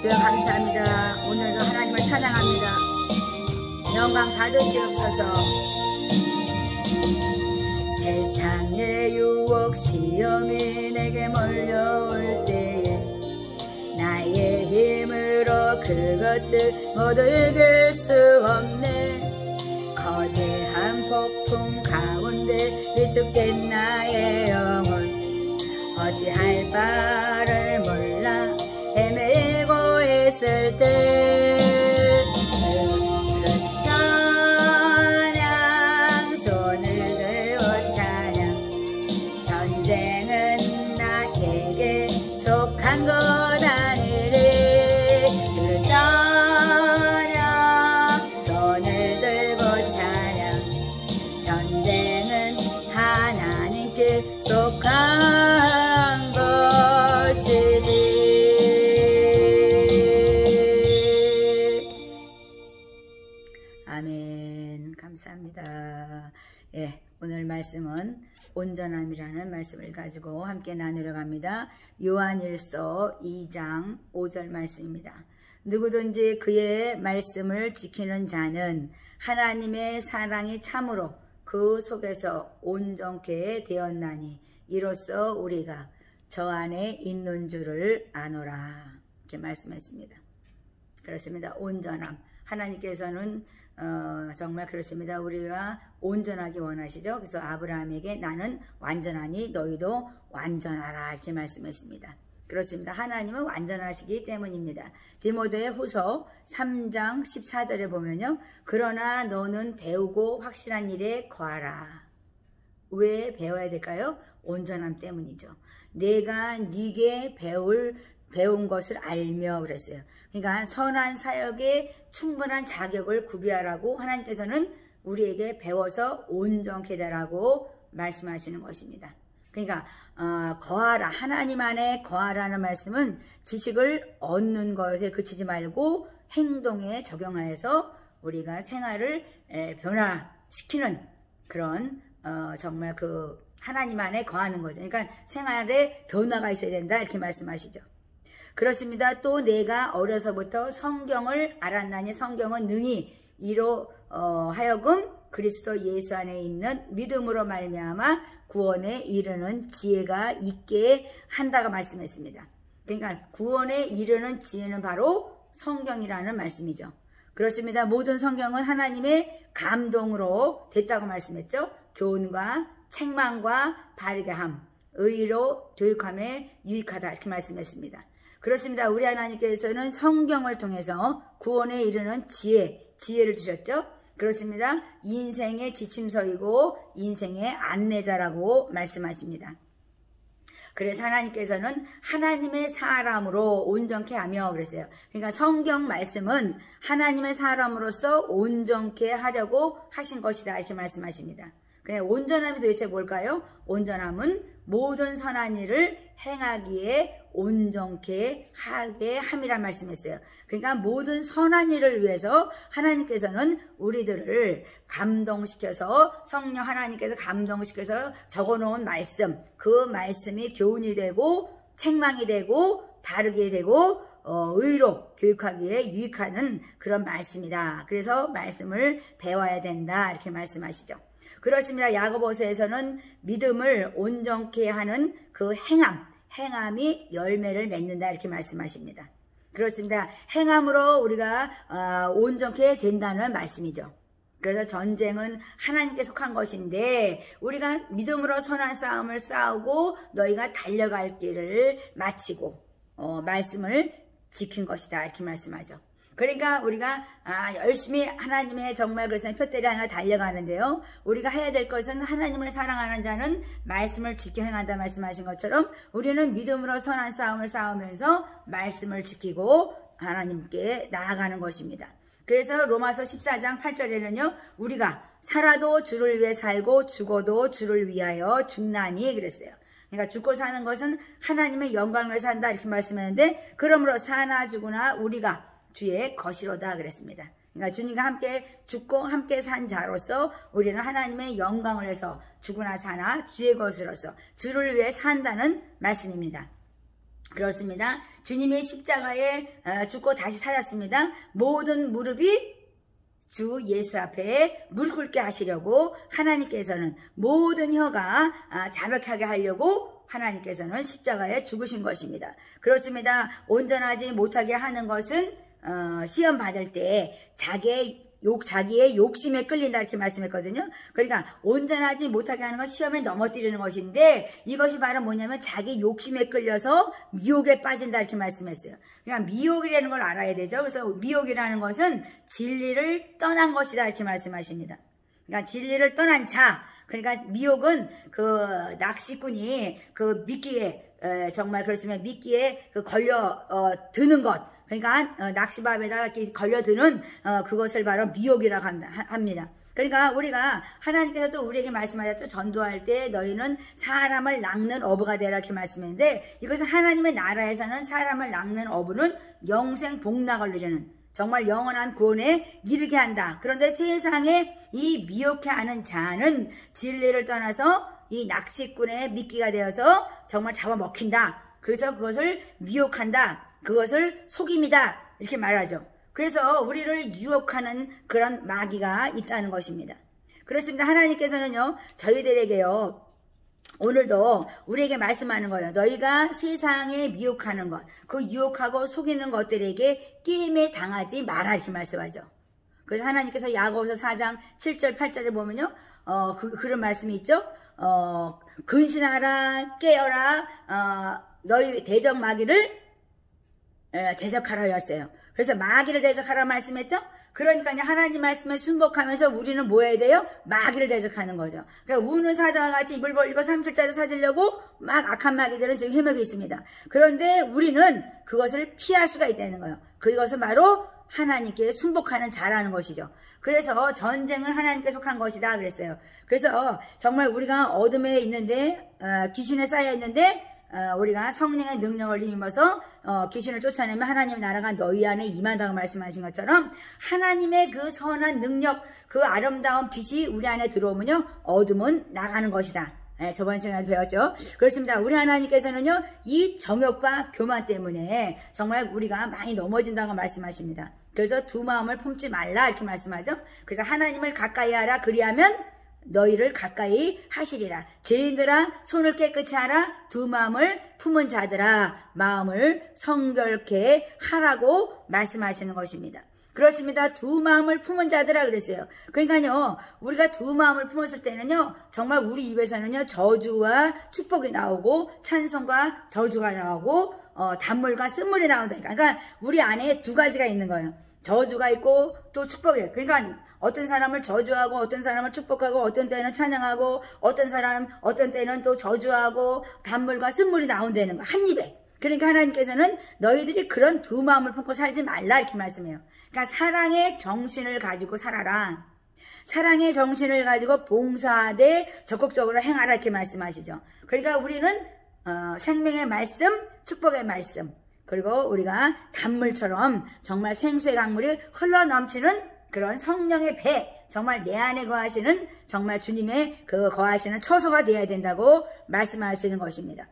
주여 감사합니다. 오늘도 하나님을 찬양합니다. 영광 받으시옵소서. 세상의 유혹 시험이 내게 몰려올 때에 나의 힘으로 그것들 모두 이길 수 없네. 거대한 폭풍 가운데 위축된 나의 영혼 어찌할 바를 몰라 헤매고 있을 때 찬양 손을 들고 찬양 전쟁은 나에게 속한 것 아니리 주를 찬양 손을 들고 찬양 전쟁은 하나님께 속한 것이니. 아멘. 감사합니다. 예, 오늘 말씀은 온전함이라는 말씀을 가지고 함께 나누려고 합니다. 요한일서 2장 5절 말씀입니다. 누구든지 그의 말씀을 지키는 자는 하나님의 사랑이 참으로 그 속에서 온전케 되었나니 이로써 우리가 저 안에 있는 줄을 아노라. 이렇게 말씀했습니다. 그렇습니다. 온전함. 하나님께서는 정말 그렇습니다. 우리가 온전하기 원하시죠. 그래서 아브라함에게 나는 완전하니 너희도 완전하라 이렇게 말씀했습니다. 그렇습니다. 하나님은 완전하시기 때문입니다. 디모데 후서 3장 14절에 보면요. 그러나 너는 배우고 확실한 일에 거하라. 왜 배워야 될까요? 온전함 때문이죠. 내가 네게 배운 것을 알며 그랬어요. 그러니까 선한 사역에 충분한 자격을 구비하라고 하나님께서는 우리에게 배워서 온전케 되라고 말씀하시는 것입니다. 그러니까 거하라. 하나님 안에 거하라는 말씀은 지식을 얻는 것에 그치지 말고 행동에 적용하여서 우리가 생활을 변화시키는 그런 정말 그 하나님 안에 거하는 거죠. 그러니까 생활에 변화가 있어야 된다 이렇게 말씀하시죠. 그렇습니다. 또 내가 어려서부터 성경을 알았나니 성경은 능히 이로 하여금 그리스도 예수 안에 있는 믿음으로 말미암아 구원에 이르는 지혜가 있게 한다고 말씀했습니다. 그러니까 구원에 이르는 지혜는 바로 성경이라는 말씀이죠. 그렇습니다. 모든 성경은 하나님의 감동으로 됐다고 말씀했죠. 교훈과 책망과 바르게 함, 의로 교육함에 유익하다 이렇게 말씀했습니다. 그렇습니다. 우리 하나님께서는 성경을 통해서 구원에 이르는 지혜를 주셨죠. 그렇습니다. 인생의 지침서이고 인생의 안내자라고 말씀하십니다. 그래서 하나님께서는 하나님의 사람으로 온전케 하며 그랬어요. 그러니까 성경 말씀은 하나님의 사람으로서 온전케 하려고 하신 것이다 이렇게 말씀하십니다. 그냥 온전함이 도대체 뭘까요? 온전함은 모든 선한 일을 행하기에 온전케 하게 함이란 말씀했어요. 그러니까 모든 선한 일을 위해서 하나님께서는 우리들을 감동시켜서 성령 하나님께서 감동시켜서 적어놓은 말씀, 그 말씀이 교훈이 되고 책망이 되고 바르게 되고 의로 교육하기에 유익하는 그런 말씀이다. 그래서 말씀을 배워야 된다 이렇게 말씀하시죠. 그렇습니다. 야고보서에서는 믿음을 온전케 하는 그 행함이 열매를 맺는다 이렇게 말씀하십니다. 그렇습니다. 행함으로 우리가 온전케 된다는 말씀이죠. 그래서 전쟁은 하나님께 속한 것인데 우리가 믿음으로 선한 싸움을 싸우고 너희가 달려갈 길을 마치고 말씀을 지킨 것이다 이렇게 말씀하죠. 그러니까 우리가 열심히 하나님의 정말 그래서 표대를 향해 달려가는데요. 우리가 해야 될 것은 하나님을 사랑하는 자는 말씀을 지켜 행한다 말씀하신 것처럼 우리는 믿음으로 선한 싸움을 싸우면서 말씀을 지키고 하나님께 나아가는 것입니다. 그래서 로마서 14장 8절에는요. 우리가 살아도 주를 위해 살고 죽어도 주를 위하여 죽나니 그랬어요. 그러니까 죽고 사는 것은 하나님의 영광을 위해 산다 이렇게 말씀했는데 그러므로 사나 죽으나 우리가 주의 것이로다 그랬습니다. 그러니까 주님과 함께 죽고 함께 산 자로서 우리는 하나님의 영광을 위해서 죽으나 사나 주의 것으로서 주를 위해 산다는 말씀입니다. 그렇습니다. 주님이 십자가에 죽고 다시 살았습니다. 모든 무릎이 주 예수 앞에 무릎 꿇게 하시려고 하나님께서는 모든 혀가 자백하게 하려고 하나님께서는 십자가에 죽으신 것입니다. 그렇습니다. 온전하지 못하게 하는 것은 시험 받을 때 자기의 욕심에 끌린다 이렇게 말씀했거든요. 그러니까 온전하지 못하게 하는 건 시험에 넘어뜨리는 것인데 이것이 바로 뭐냐면 자기 욕심에 끌려서 미혹에 빠진다 이렇게 말씀했어요. 그러니까 미혹이라는 걸 알아야 되죠. 그래서 미혹이라는 것은 진리를 떠난 것이다 이렇게 말씀하십니다. 그러니까 진리를 떠난 자, 그러니까 미혹은 그 낚시꾼이 그 미끼에 정말 그렇으면 미끼에 그 걸려 드는 것, 그러니까 낚시밥에다가 이렇게 걸려드는 그것을 바로 미혹이라고 합니다. 그러니까 우리가 하나님께서도 우리에게 말씀하셨죠. 전도할 때 너희는 사람을 낚는 어부가 되라 이렇게 말씀했는데 이것은 하나님의 나라에서는 사람을 낚는 어부는 영생 복락을 누리는 정말 영원한 구원에 이르게 한다. 그런데 세상에 이 미혹해 하는 자는 진리를 떠나서 이 낚시꾼의 미끼가 되어서 정말 잡아먹힌다. 그래서 그것을 미혹한다. 그것을 속임이다. 이렇게 말하죠. 그래서 우리를 유혹하는 그런 마귀가 있다는 것입니다. 그렇습니다. 하나님께서는요, 저희들에게요, 오늘도 우리에게 말씀하는 거예요. 너희가 세상에 미혹하는 것, 그 유혹하고 속이는 것들에게 게임에 당하지 마라 이렇게 말씀하죠. 그래서 하나님께서 야고보서 4장 7절 8절에 보면요, 그런 말씀이 있죠. 근신하라, 깨어라, 너희 대적 마귀를 대적하라 하였어요. 그래서 마귀를 대적하라 말씀했죠. 그러니까 하나님 말씀에 순복하면서 우리는 뭐 해야 돼요? 마귀를 대적하는 거죠. 그러니까 우는 사자와 같이 입을 벌리고 산풀자를 찾으려고 막 악한 마귀들은 지금 헤매고 있습니다. 그런데 우리는 그것을 피할 수가 있다는 거예요. 그것은 바로 하나님께 순복하는 자라는 것이죠. 그래서 전쟁은 하나님께 속한 것이다 그랬어요. 그래서 정말 우리가 어둠에 있는데 귀신에 쌓여 있는데 우리가 성령의 능력을 힘입어서 귀신을 쫓아내면 하나님의 나라가 너희 안에 임한다고 말씀하신 것처럼 하나님의 그 선한 능력, 그 아름다운 빛이 우리 안에 들어오면요, 어둠은 나가는 것이다. 저번 시간에 배웠죠. 그렇습니다. 우리 하나님께서는요, 이 정욕과 교만 때문에 정말 우리가 많이 넘어진다고 말씀하십니다. 그래서 두 마음을 품지 말라 이렇게 말씀하죠. 그래서 하나님을 가까이 하라. 그리하면 너희를 가까이 하시리라. 죄인들아 손을 깨끗이 하라. 두 마음을 품은 자들아 마음을 성결케 하라고 말씀하시는 것입니다. 그렇습니다. 두 마음을 품은 자들아 그랬어요. 그러니까요, 우리가 두 마음을 품었을 때는요, 정말 우리 입에서는요, 저주와 축복이 나오고 찬송과 저주가 나오고 단물과 쓴물이 나온다니까. 그러니까 우리 안에 두 가지가 있는 거예요. 저주가 있고 또 축복이에요. 그러니까 어떤 사람을 저주하고 어떤 사람을 축복하고 어떤 때는 찬양하고 어떤 때는 또 저주하고 단물과 쓴물이 나온다는 거 한 입에. 그러니까 하나님께서는 너희들이 그런 두 마음을 품고 살지 말라 이렇게 말씀해요. 그러니까 사랑의 정신을 가지고 살아라. 사랑의 정신을 가지고 봉사하되 적극적으로 행하라 이렇게 말씀하시죠. 그러니까 우리는 생명의 말씀, 축복의 말씀, 그리고 우리가 단물처럼 정말 생수의 강물이 흘러넘치는 그런 성령의 배, 정말 내 안에 거하시는 정말 주님의 그 거하시는 처소가 되어야 된다고 말씀하시는 것입니다.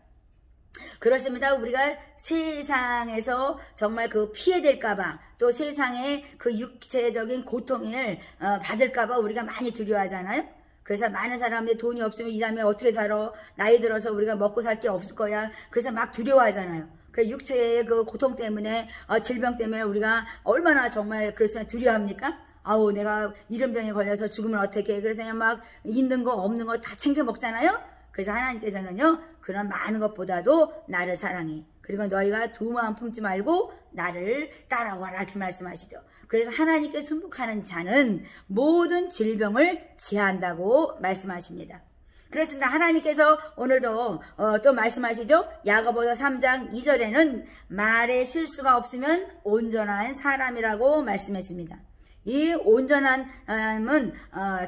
그렇습니다. 우리가 세상에서 정말 그 피해될까봐 또 세상의 그 육체적인 고통을 받을까봐 우리가 많이 두려워하잖아요. 그래서 많은 사람들이 돈이 없으면 이 다음에 어떻게 살아? 나이 들어서 우리가 먹고 살 게 없을 거야. 그래서 막 두려워하잖아요. 그 육체의 그 고통 때문에 질병 때문에 우리가 얼마나 정말 그랬으면 두려워합니까? 아우 내가 이런 병에 걸려서 죽으면 어떡해. 그래서 그냥 막 있는 거 없는 거 다 챙겨 먹잖아요. 그래서 하나님께서는요, 그런 많은 것보다도 나를 사랑해. 그리고 너희가 두 마음 품지 말고 나를 따라와라 이렇게 말씀하시죠. 그래서 하나님께 순복하는 자는 모든 질병을 제한다고 말씀하십니다. 그렇습니다. 하나님께서 오늘도 또 말씀하시죠. 야고보서 3장 2절에는 말에 실수가 없으면 온전한 사람이라고 말씀했습니다. 이 온전한은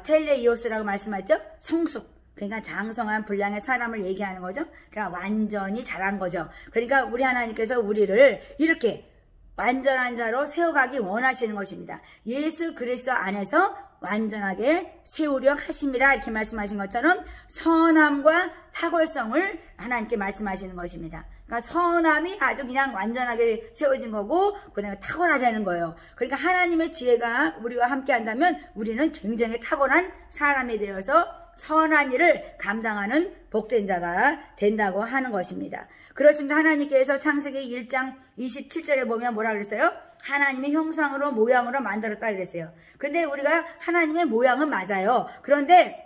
텔레이오스라고 말씀하죠. 성숙. 그러니까 장성한 분량의 사람을 얘기하는 거죠. 그러니까 완전히 잘한 거죠. 그러니까 우리 하나님께서 우리를 이렇게 완전한 자로 세워가기 원하시는 것입니다. 예수 그리스도 안에서 완전하게 세우려 하심이라 이렇게 말씀하신 것처럼 선함과 탁월성을 하나님께 말씀하시는 것입니다. 그러니까 선함이 아주 그냥 완전하게 세워진 거고 그 다음에 탁월하다는 거예요. 그러니까 하나님의 지혜가 우리와 함께 한다면 우리는 굉장히 탁월한 사람이 되어서 선한 일을 감당하는 복된 자가 된다고 하는 것입니다. 그렇습니다. 하나님께서 창세기 1장 27절에 보면 뭐라 그랬어요? 하나님의 형상으로 모양으로 만들었다 그랬어요. 근데 우리가 하나님의 모양은 맞아요. 그런데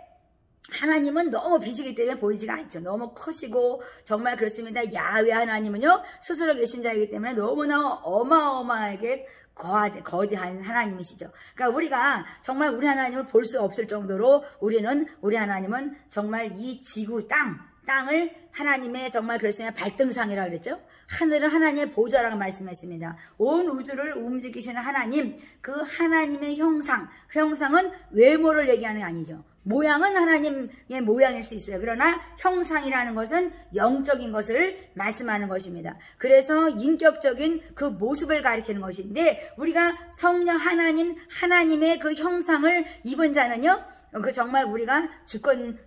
하나님은 너무 빛이기 때문에 보이지가 않죠. 너무 크시고 정말 그렇습니다. 야훼 하나님은요 스스로 계신 자이기 때문에 너무나 어마어마하게 거대한 하나님이시죠. 그러니까 우리가 정말 우리 하나님을 볼 수 없을 정도로 우리 하나님은 정말 이 지구 땅을 하나님의 정말 그랬으면 발등상이라고 그랬죠. 하늘은 하나님의 보좌라고 말씀했습니다. 온 우주를 움직이시는 하나님, 그 하나님의 형상은 외모를 얘기하는 게 아니죠. 모양은 하나님의 모양일 수 있어요. 그러나 형상이라는 것은 영적인 것을 말씀하는 것입니다. 그래서 인격적인 그 모습을 가리키는 것인데 우리가 성령 하나님의 그 형상을 입은 자는요. 그 정말 우리가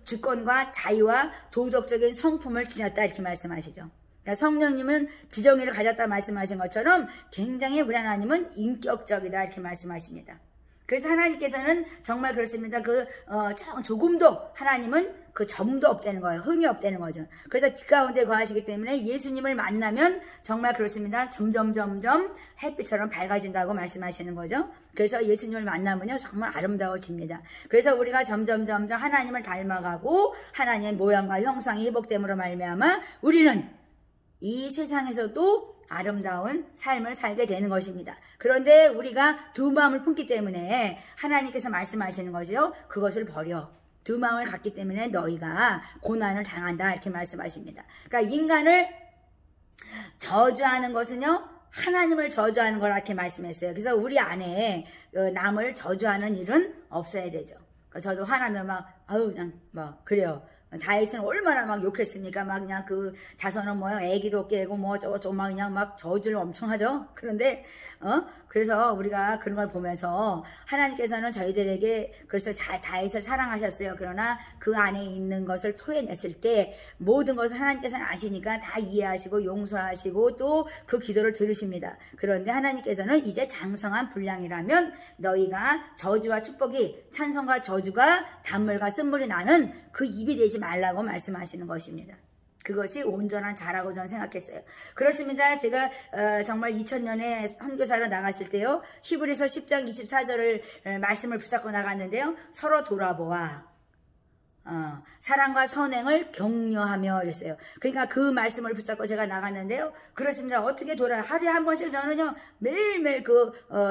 주권과 자유와 도덕적인 성품을 지녔다 이렇게 말씀하시죠. 그러니까 성령님은 지정의를 가졌다 말씀하신 것처럼 굉장히 우리 하나님은 인격적이다 이렇게 말씀하십니다. 그래서 하나님께서는 정말 그렇습니다. 조금도 하나님은 그 점도 없다는 거예요. 흠이 없다는 거죠. 그래서 빛 가운데 거하시기 때문에 예수님을 만나면 정말 그렇습니다. 점점 햇빛처럼 밝아진다고 말씀하시는 거죠. 그래서 예수님을 만나면요 정말 아름다워집니다. 그래서 우리가 점점 하나님을 닮아가고 하나님의 모양과 형상이 회복됨으로 말미암아 우리는 이 세상에서도 아름다운 삶을 살게 되는 것입니다. 그런데 우리가 두 마음을 품기 때문에 하나님께서 말씀하시는 것이요. 그것을 버려. 두 마음을 갖기 때문에 너희가 고난을 당한다 이렇게 말씀하십니다. 그러니까 인간을 저주하는 것은요. 하나님을 저주하는 거라 이렇게 말씀했어요. 그래서 우리 안에 남을 저주하는 일은 없어야 되죠. 저도 화나면 그냥 그래요. 다윗은 얼마나 막 욕했습니까? 막 그냥 그 자손은 애기도 깨고 저거 막 그냥 막 저주를 엄청 하죠. 그런데 그래서 우리가 그런 걸 보면서 하나님께서는 저희들에게 그래서 다윗을 사랑하셨어요. 그러나 그 안에 있는 것을 토해냈을 때 모든 것을 하나님께서는 아시니까 다 이해하시고 용서하시고 또 그 기도를 들으십니다. 그런데 하나님께서는 이제 장성한 분량이라면 너희가 저주와 축복이 찬송과 저주가 단물과 쓴물이 나는 그 입이 되지 말라고 말씀하시는 것입니다. 그것이 온전한 자라고 저는 생각했어요. 그렇습니다. 제가 정말 2000년에 선교사로 나갔을 때요. 히브리서 10장 24절을 말씀을 붙잡고 나갔는데요. 서로 돌아보아 사랑과 선행을 격려하며 그랬어요. 그러니까 그 말씀을 붙잡고 제가 나갔는데요. 그렇습니다. 어떻게 하루에 한 번씩 저는요 매일매일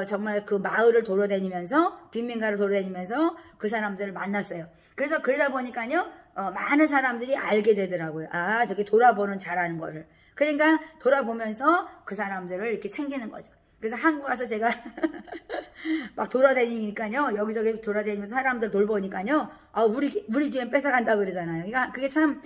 정말 그 마을을 돌아다니면서 빈민가를 돌아다니면서 그 사람들을 만났어요. 그래서 그러다 보니까요 많은 사람들이 알게 되더라고요. 저게 돌아보는 자라는 거를. 그러니까 돌아보면서 그 사람들을 이렇게 챙기는 거죠. 그래서 한국 와서 제가 막 돌아다니니까요. 여기저기 돌아다니면서 사람들 돌보니까요. 우리 교회 뺏어간다고 그러잖아요. 그러니까 그게 참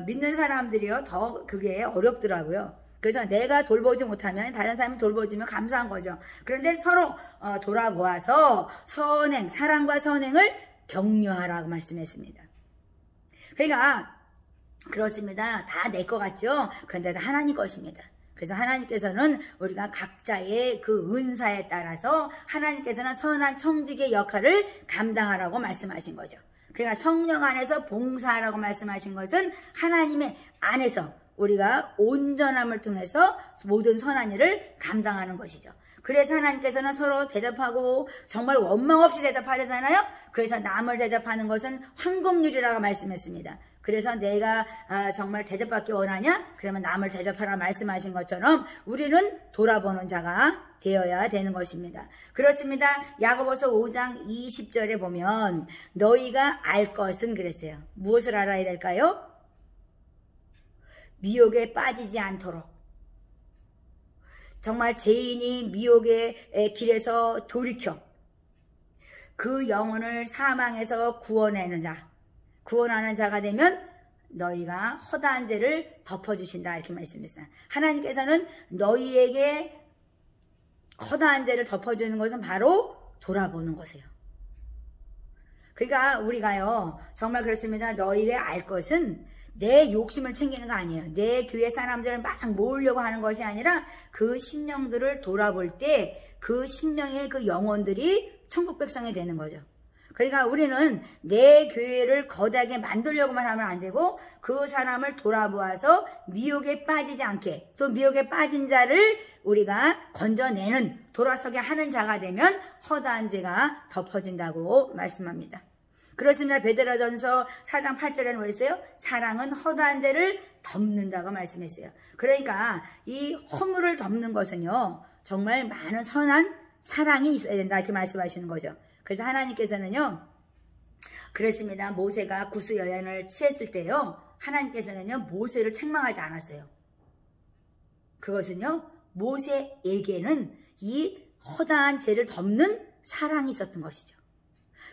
믿는 사람들이요. 더 그게 어렵더라고요. 그래서 내가 돌보지 못하면 다른 사람이 돌보지면 감사한 거죠. 그런데 서로 돌아보아서 사랑과 선행을 격려하라고 말씀했습니다. 그러니까 그렇습니다. 다 내 것 같죠? 그런데 다 하나님 것입니다. 그래서 하나님께서는 우리가 각자의 그 은사에 따라서 하나님께서는 선한 청지기의 역할을 감당하라고 말씀하신 거죠. 그러니까 성령 안에서 봉사하라고 말씀하신 것은 하나님의 안에서 우리가 온전함을 통해서 모든 선한 일을 감당하는 것이죠. 그래서 하나님께서는 서로 대접하고 정말 원망 없이 대접하잖아요. 그래서 남을 대접하는 것은 황금률이라고 말씀했습니다. 그래서 내가 정말 대접받기 원하냐? 그러면 남을 대접하라 말씀하신 것처럼 우리는 돌아보는 자가 되어야 되는 것입니다. 그렇습니다. 야고보서 5장 20절에 보면 너희가 알 것은 그랬어요. 무엇을 알아야 될까요? 미혹에 빠지지 않도록. 정말 죄인이 미혹의 길에서 돌이켜 그 영혼을 사망에서 구원하는 자가 되면 너희가 허다한 죄를 덮어주신다 이렇게 말씀했어요. 하나님께서는 너희에게 허다한 죄를 덮어주는 것은 바로 돌아보는 것이에요. 그러니까 우리가요 정말 그렇습니다. 너희가 알 것은 내 욕심을 챙기는 거 아니에요. 내 교회 사람들을 막 모으려고 하는 것이 아니라 그 심령들을 돌아볼 때 그 심령의 그 영혼들이 천국 백성이 되는 거죠. 그러니까 우리는 내 교회를 거대하게 만들려고만 하면 안 되고 그 사람을 돌아보아서 미혹에 빠지지 않게, 또 미혹에 빠진 자를 우리가 건져내는, 돌아서게 하는 자가 되면 허다한 죄가 덮어진다고 말씀합니다. 그렇습니다. 베드로전서 4장 8절에는 뭐 했어요? 사랑은 허다한 죄를 덮는다고 말씀했어요. 그러니까 이 허물을 덮는 것은요, 정말 많은 선한 사랑이 있어야 된다, 이렇게 말씀하시는 거죠. 그래서 하나님께서는요, 그랬습니다. 모세가 구스 여인을 취했을 때요, 하나님께서는요, 모세를 책망하지 않았어요. 그것은요, 모세에게는 이 허다한 죄를 덮는 사랑이 있었던 것이죠.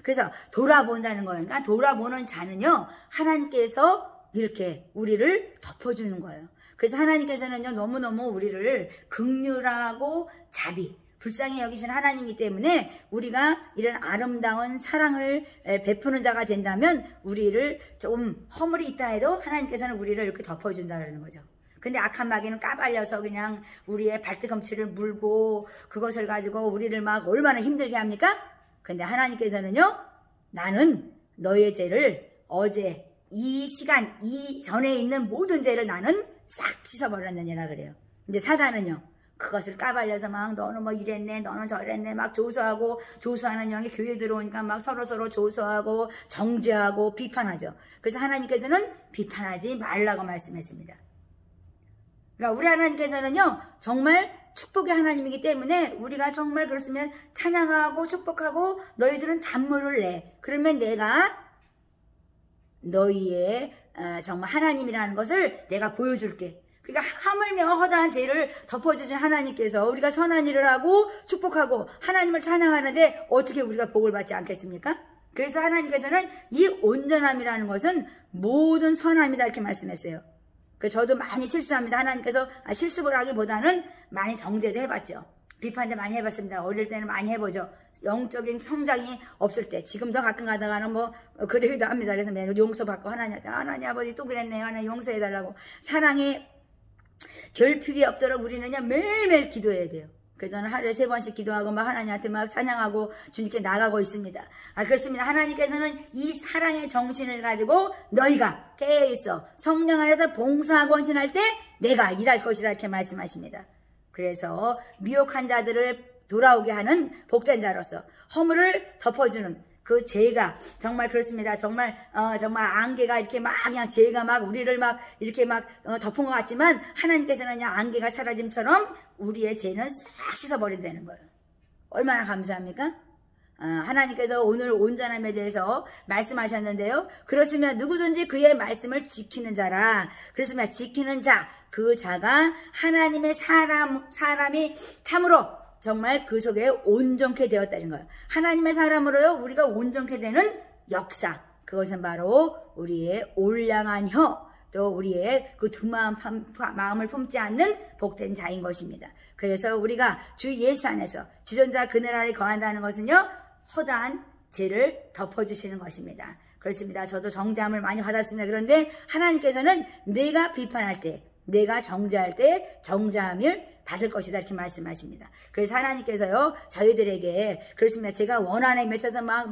그래서 돌아본다는 거예요. 그러니까 돌아보는 자는요, 하나님께서 이렇게 우리를 덮어주는 거예요. 그래서 하나님께서는요, 너무너무 우리를 긍휼하고 자비, 불쌍히 여기시는 하나님이기 때문에 우리가 이런 아름다운 사랑을 베푸는 자가 된다면 우리를 좀 허물이 있다 해도 하나님께서는 우리를 이렇게 덮어준다는 거죠. 근데 악한 마귀는 까발려서 그냥 우리의 발뒤꿈치를 물고 그것을 가지고 우리를 막 얼마나 힘들게 합니까? 근데 하나님께서는요, 나는 너의 죄를 어제 이 시간 이전에 있는 모든 죄를 나는 싹 씻어버렸느니라 그래요. 근데 사단은요, 그것을 까발려서 막 너는 뭐 이랬네, 너는 저랬네, 막 조소하고, 조소하는 영이 교회 들어오니까 막 서로 조소하고 정죄하고 비판하죠. 그래서 하나님께서는 비판하지 말라고 말씀했습니다. 그러니까 우리 하나님께서는요, 정말 축복의 하나님이기 때문에 우리가 정말 그렇으면 찬양하고 축복하고 너희들은 단물을 내. 그러면 내가 너희의 정말 하나님이라는 것을 내가 보여줄게. 그러니까 하물며 허다한 죄를 덮어주신 하나님께서 우리가 선한 일을 하고 축복하고 하나님을 찬양하는데 어떻게 우리가 복을 받지 않겠습니까? 그래서 하나님께서는 이 온전함이라는 것은 모든 선함이다, 이렇게 말씀했어요. 저도 많이 실수합니다. 하나님께서 실수를 하기보다는 많이 정죄도 해봤죠. 비판도 많이 해봤습니다. 어릴 때는 많이 해보죠. 영적인 성장이 없을 때. 지금도 가끔 가다가는 뭐 그러기도 합니다. 그래서 매일 용서받고 하나님한테, 하나님 아버지 또 그랬네요. 하나님 용서해달라고. 사랑의 결핍이 없도록 우리는요, 매일매일 기도해야 돼요. 그래서 저는 하루에 3번씩 기도하고 막 하나님한테 막 찬양하고 주님께 나가고 있습니다. 그렇습니다. 하나님께서는 이 사랑의 정신을 가지고 너희가 깨어있어 성령 안에서 봉사하고 헌신할 때 내가 일할 것이다, 이렇게 말씀하십니다. 그래서 미혹한 자들을 돌아오게 하는 복된 자로서 허물을 덮어주는 그 죄가 정말 그렇습니다. 정말 안개가 이렇게 막 그냥 죄가 막 우리를 막 이렇게 막 덮은 것 같지만 하나님께서는 그냥 안개가 사라짐처럼 우리의 죄는 싹 씻어버린다는 거예요. 얼마나 감사합니까? 하나님께서 오늘 온전함에 대해서 말씀하셨는데요. 그렇으면 누구든지 그의 말씀을 지키는 자라. 그렇습니다. 지키는 자, 그 자가 하나님의 사람이 참으로 정말 그 속에 온전케 되었다는 거예요. 하나님의 사람으로요, 우리가 온전케 되는 역사. 그것은 바로 우리의 올량한 혀, 또 우리의 그 두 마음을 품지 않는 복된 자인 것입니다. 그래서 우리가 주 예수 안에서 지존자 그늘 아래 거한다는 것은요, 허다한 죄를 덮어주시는 것입니다. 그렇습니다. 저도 정죄함을 많이 받았습니다. 그런데 하나님께서는 내가 비판할 때, 내가 정죄할 때 정죄함을 받을 것이다, 이렇게 말씀하십니다. 그래서 하나님께서요, 저희들에게, 그렇습니다. 제가 원한에 맺혀서 막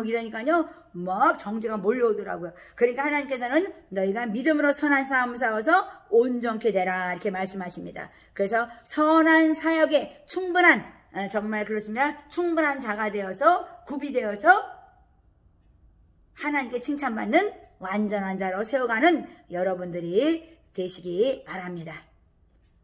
이러니까요, 막 정죄가 몰려오더라고요. 그러니까 하나님께서는 너희가 믿음으로 선한 싸움을 싸워서 온전케 되라, 이렇게 말씀하십니다. 그래서 선한 사역에 충분한, 정말 그렇습니다. 충분한 자가 되어서, 구비되어서 하나님께 칭찬받는 완전한 자로 세워가는 여러분들이 되시기 바랍니다.